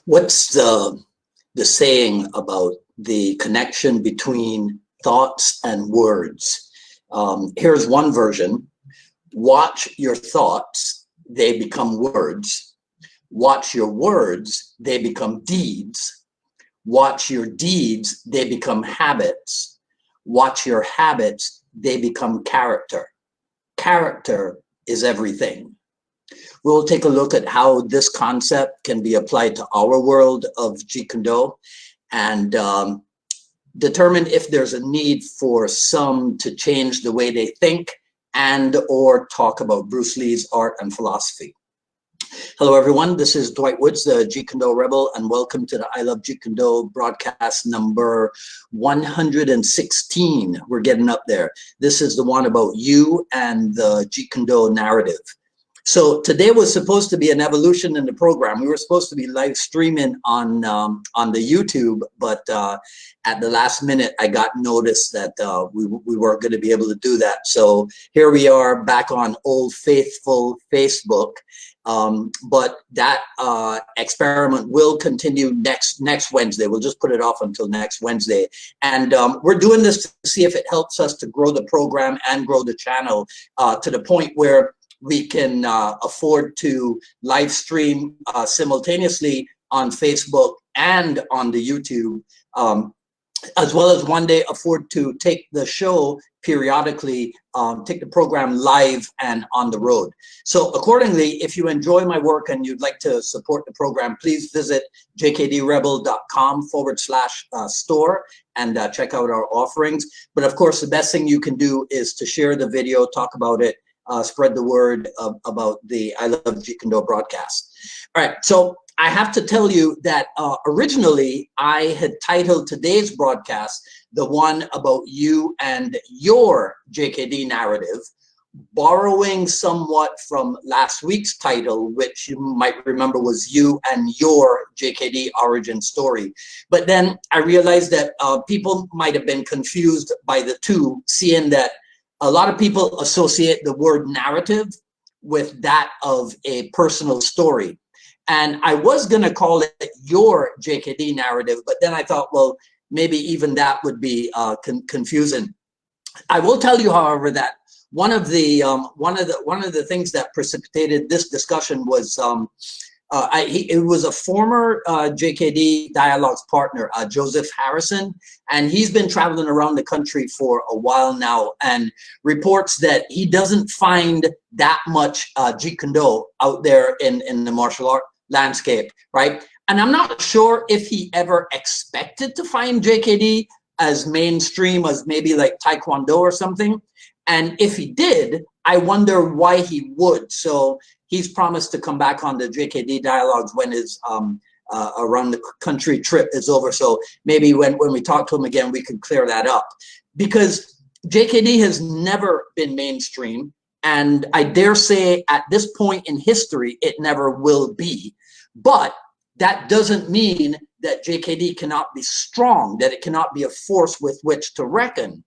What's the saying about the connection between thoughts and words? Here's one version. Watch your thoughts, they become words. Watch your words, they become deeds. Watch your deeds, they become habits. Watch your habits, they become character. Character is everything. We'll take a look at how this concept can be applied to our world of Jeet Kune Do and determine if there's a need for some to change the way they think and or talk about Bruce Lee's art and philosophy. Hello, everyone. This is Dwight Woods, the Jeet Kune Do Rebel, and welcome to the I Love Jeet Kune Do broadcast number 116. We're getting up there. This is the one about you and the Jeet Kune Do narrative. So today was supposed to be an evolution in the program. We were supposed to be live streaming on the YouTube, but at the last minute, I got notice that we weren't going to be able to do that. So here we are back on Old Faithful Facebook. But that experiment will continue next Wednesday. We'll just put it off until next Wednesday. And we're doing this to see if it helps us to grow the program and grow the channel to the point where we can afford to live stream simultaneously on Facebook and on the YouTube, as well as one day afford to take the show periodically, take the program live and on the road. So accordingly, if you enjoy my work and you'd like to support the program, please visit jkdrebel.com/store and check out our offerings. But of course, the best thing you can do is to share the video, talk about it, spread the word about the I Love Jeet Kune Do broadcast. All right, so I have to tell you that originally I had titled today's broadcast the one about you and your JKD narrative, borrowing somewhat from last week's title, which you might remember was you and your JKD origin story. But then I realized that people might have been confused by the two, seeing that a lot of people associate the word narrative with that of a personal story. And I was going to call it your JKD narrative, but then I thought, well, maybe even that would be confusing. I will tell you, however, that one of the things that precipitated this discussion was it was a former JKD Dialogues partner, Joseph Harrison, and he's been traveling around the country for a while now and reports that he doesn't find that much Jeet Kune Do out there in the martial art landscape, right? And I'm not sure if he ever expected to find JKD as mainstream as maybe like Taekwondo or something. And if he did, I wonder why he would. So he's promised to come back on the JKD Dialogues when his around the country trip is over. So maybe when we talk to him again, we can clear that up. Because JKD has never been mainstream. And I dare say at this point in history, it never will be. But that doesn't mean that JKD cannot be strong, that it cannot be a force with which to reckon.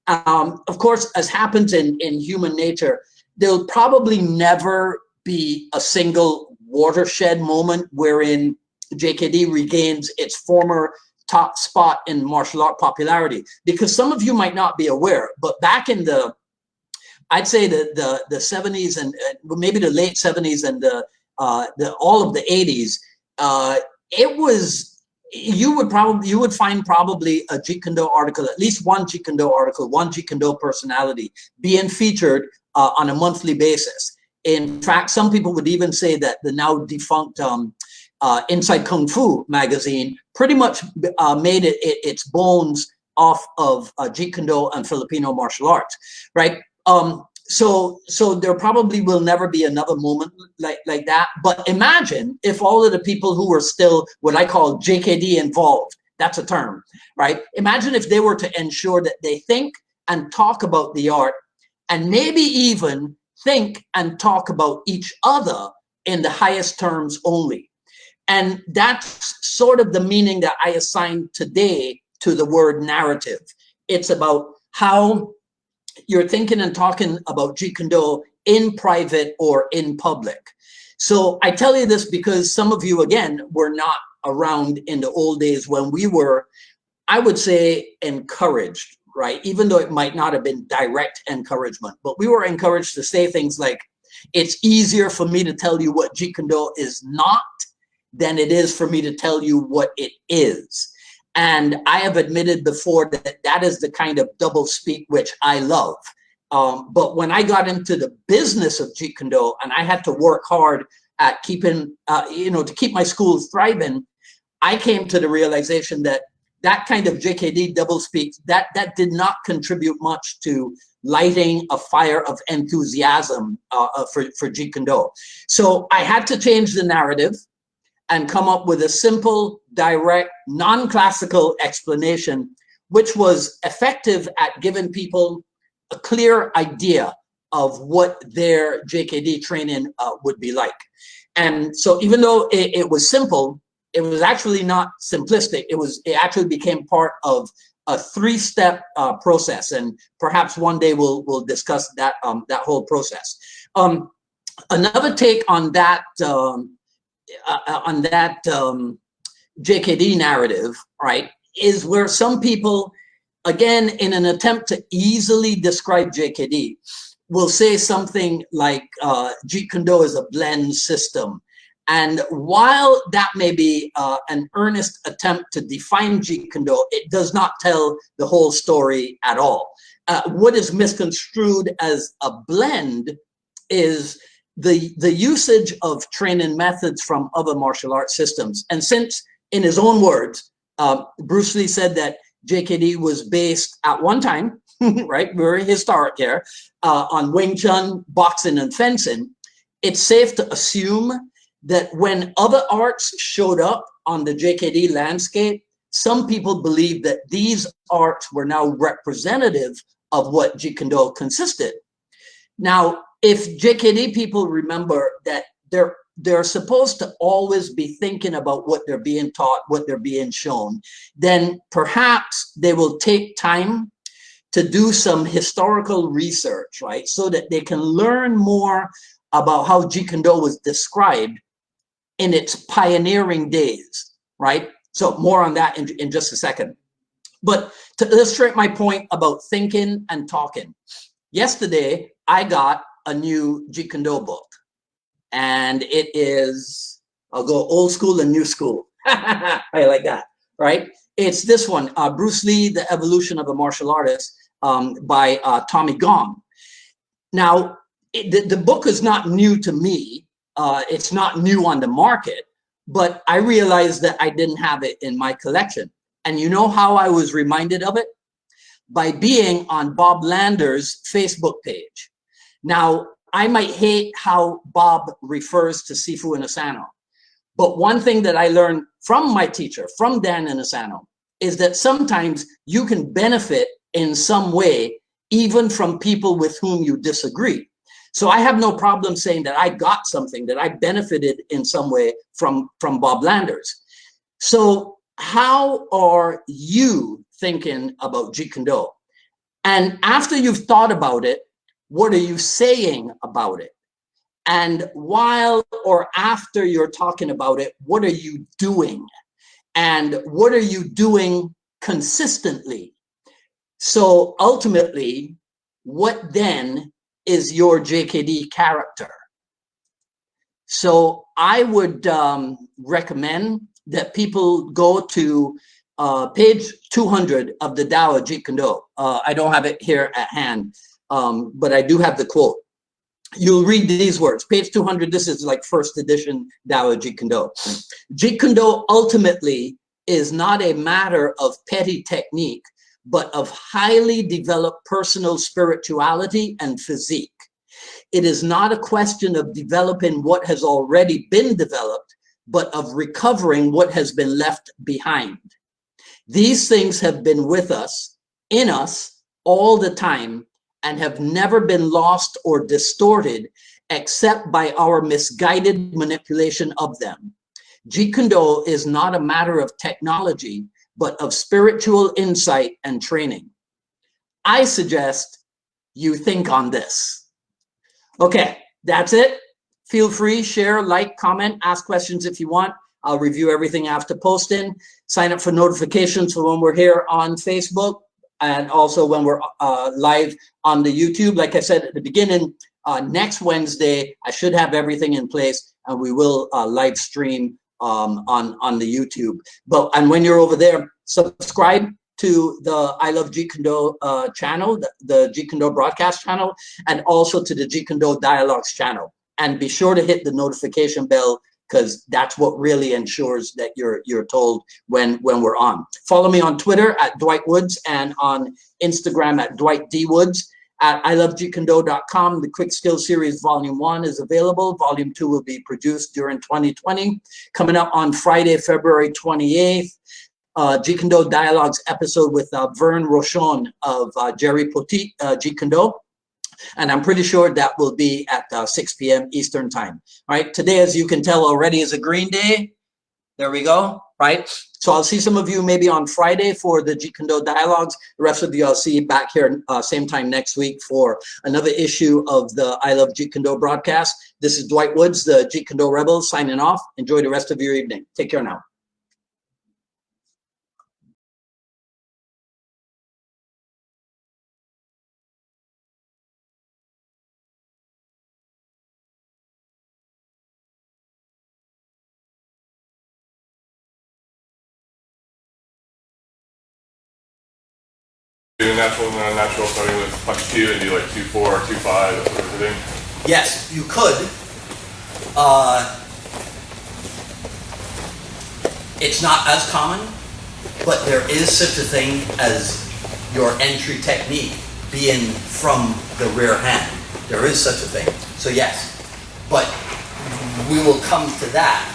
Of course, as happens in human nature, there'll probably never be a single watershed moment wherein JKD regains its former top spot in martial art popularity. Because some of you might not be aware, but back in the, I'd say the 70s and maybe the late 70s and all of the 80s, it was, you would find probably a Jeet Kune Do article, at least one Jeet Kune Do article, one Jeet Kune Do personality being featured on a monthly basis. In fact, some people would even say that the now defunct Inside Kung Fu magazine pretty much made its bones off of Jeet Kune Do and Filipino martial arts, right? So there probably will never be another moment like that. But imagine if all of the people who were still what I call JKD involved, that's a term, right? Imagine if they were to ensure that they think and talk about the art and maybe even think and talk about each other in the highest terms only. And that's sort of the meaning that I assign today to the word narrative. It's about how you're thinking and talking about Jeet Kune Do in private or in public. So I tell you this because some of you, again, were not around in the old days when we were, I would say, encouraged, right? Even though it might not have been direct encouragement, but we were encouraged to say things like, it's easier for me to tell you what Jeet Kune Do is not than it is for me to tell you what it is. And I have admitted before that that is the kind of double speak which I love. But when I got into the business of Jeet Kune Do and I had to work hard at keeping, to keep my school thriving, I came to the realization that that kind of JKD double speak, that did not contribute much to lighting a fire of enthusiasm for Jeet Kune Do. So I had to change the narrative and come up with a simple, direct, non-classical explanation, which was effective at giving people a clear idea of what their JKD training would be like. And so even though it was simple, it was actually not simplistic. It actually became part of a three-step process, and perhaps one day we'll discuss that that whole process. Another take on that JKD narrative, right, is where some people, again, in an attempt to easily describe JKD, will say something like Jeet Kune Do is a blend system. And while that may be an earnest attempt to define Jeet Kune Do, it does not tell the whole story at all. What is misconstrued as a blend is the usage of training methods from other martial arts systems. And since, in his own words, Bruce Lee said that JKD was based at one time, right, very historic here, on Wing Chun, boxing, and fencing, it's safe to assume that when other arts showed up on the JKD landscape, some people believed that these arts were now representative of what Jeet Kune Do consisted. Now, if JKD people remember that they're supposed to always be thinking about what they're being taught, what they're being shown, then perhaps they will take time to do some historical research, right? So that they can learn more about how Jeet Kune Do was described in its pioneering days, right? So more on that in just a second. But to illustrate my point about thinking and talking, yesterday I got a new Jeet Kune Do book, and it is, I'll go old school and new school. I like that, right? It's this one, Bruce Lee, The Evolution of a Martial Artist, by Tommy Gong. Now, the book is not new to me. It's not new on the market, but I realized that I didn't have it in my collection. And you know how I was reminded of it? By being on Bob Lander's Facebook page. Now, I might hate how Bob refers to Sifu Asano, but one thing that I learned from my teacher, from Dan Asano, is that sometimes you can benefit in some way, even from people with whom you disagree. So I have no problem saying that I got something, that I benefited in some way from Bob Landers. So how are you thinking about Jeet Kune Do? And after you've thought about it, what are you saying about it? And while or after you're talking about it, what are you doing? And what are you doing consistently? So ultimately, what then is your JKD character? So I would recommend that people go to page 200 of the Tao of Jeet Kune Do. I don't have it here at hand, but I do have the quote. You'll read these words, page 200, this is like first edition Tao of Jeet Kune Do. Jeet Kune Do ultimately is not a matter of petty technique, but of highly developed personal spirituality and physique. It is not a question of developing what has already been developed, but of recovering what has been left behind. These things have been with us, in us, all the time, and have never been lost or distorted except by our misguided manipulation of them. Jeet Kune Do is not a matter of technology, but of spiritual insight and training. I suggest you think on this. Okay, that's it. Feel free, share, like, comment, ask questions if you want. I'll review everything after posting. Sign up for notifications for when we're here on Facebook and also when we're live on the YouTube. Like I said at the beginning, next Wednesday, I should have everything in place and we will live stream on the YouTube. And when you're over there, subscribe to the I Love Jeet Kune Do channel, the Jeet Kune Do broadcast channel, and also to the Jeet Kune Do Dialogues channel. And be sure to hit the notification bell because that's what really ensures that you're told when we're on. Follow me on Twitter at Dwight Woods and on Instagram at Dwight D. Woods. At ilovejeetkunዶ.com, the Quick Skill Series Volume 1 is available. Volume 2 will be produced during 2020. Coming up on Friday, February 28th, Jeet Kune Do Dialogues episode with Vern Rochon of Jerry Poteet Jeet Kune Do. And I'm pretty sure that will be at 6 p.m. Eastern Time. All right, today, as you can tell already, is a green day. There we go, right? So I'll see some of you maybe on Friday for the Jeet Kune Do Dialogues. The rest of you I'll see back here same time next week for another issue of the I Love Jeet Kune Do broadcast. This is Dwight Woods, the Jeet Kune Do Rebel, signing off. Enjoy the rest of your evening. Take care now. Do natural starting with punch 2 and do like 2-4, 2-5, that sort of thing? Yes, you could. It's not as common, but there is such a thing as your entry technique being from the rear hand. There is such a thing. So yes, but we will come to that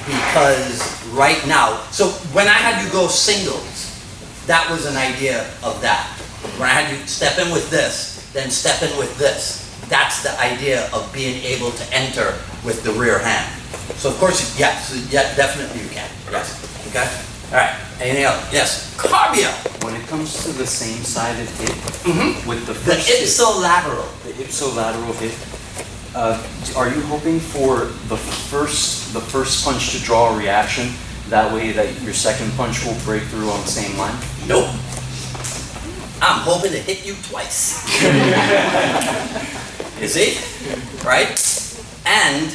because right now, so when I had you go singles, that was an idea of that. When I had you step in with this, then step in with this. That's the idea of being able to enter with the rear hand. So of course, yes, yeah, definitely you can. Yes, okay? All right, anything else? Yes, cardio. When it comes to the same sided hip, with the The ipsilateral. The ipsilateral hip, are you hoping for the first punch to draw a reaction? That way that your second punch will break through on the same line? Nope. I'm hoping to hit you twice. You see? Right? And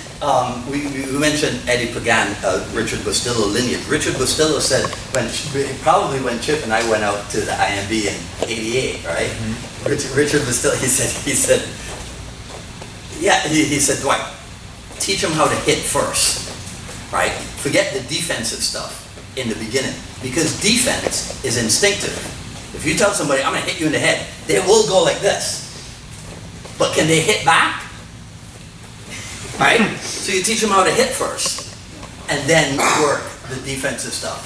we mentioned Eddie Pagan, Richard Bustillo lineage. Richard Bustillo said, probably when Chip and I went out to the IMB in '88, right? Richard Bustillo, he said, Dwight, teach him how to hit first. Right? Forget the defensive stuff in the beginning because defense is instinctive. If you tell somebody, I'm going to hit you in the head, they will go like this. But can they hit back? Right? So you teach them how to hit first and then work the defensive stuff.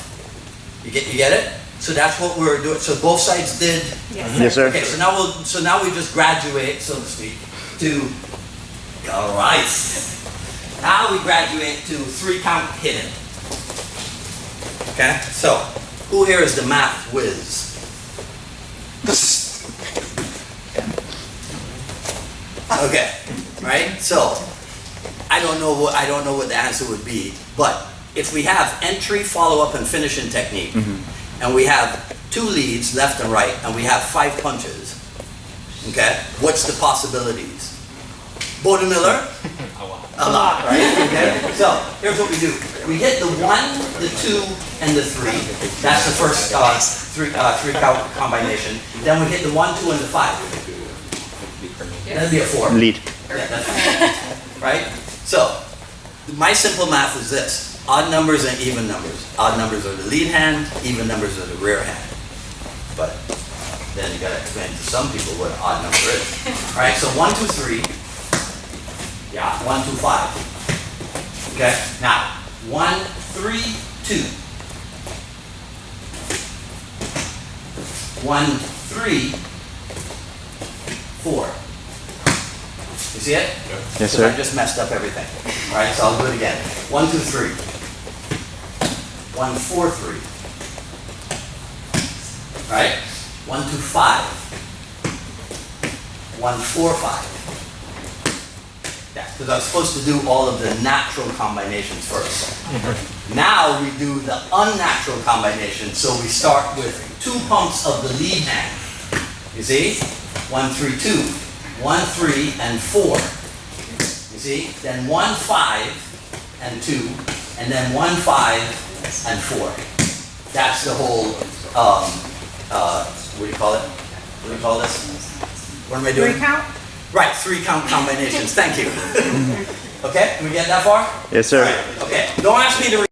You get it? So that's what we're doing. So both sides did? Yes, sir. Okay, so now we just graduate, so to speak, to, all right. Now we graduate to 3-count hitting. Okay, so who here is the math whiz? Okay, right? So I don't know what the answer would be, but if we have entry, follow-up, and finishing technique, and we have 2 leads, left and right, and we have 5 punches, okay, what's the possibilities? Bodie Miller? A lot, right? Okay. So here's what we do. We hit the 1, the 2, and the 3. That's the first three-count combination. Then we hit the 1, 2, and the 5. That'd be a 4. Lead. Yeah, that's right. So my simple math is this: odd numbers and even numbers. Odd numbers are the lead hand. Even numbers are the rear hand. But then you got to explain to some people what an odd number is. All right. So 1, 2, 3. Yeah, 1, 2, 5. Okay, now 1, 3, 2. 1, 3, 4. You see it? Yes, So sir. I just messed up everything. All right, so I'll do it again. 1, 2, 3. 1, 4, 3. All right, 1, 2, 5. 1, 4, 5. Yeah, because I was supposed to do all of the natural combinations first. Now we do the unnatural combination. So we start with 2 pumps of the lead hand. You see? 1, 3, 2. 1, 3, and 4. You see? Then 1, 5, and 2. And then 1, 5, and 4. That's the whole, what do you call it? What do you call this? What am I doing? 3 count? Right, 3 count combinations. Thank you. Okay, can we get that far? Yes, sir. All right, okay, don't ask me to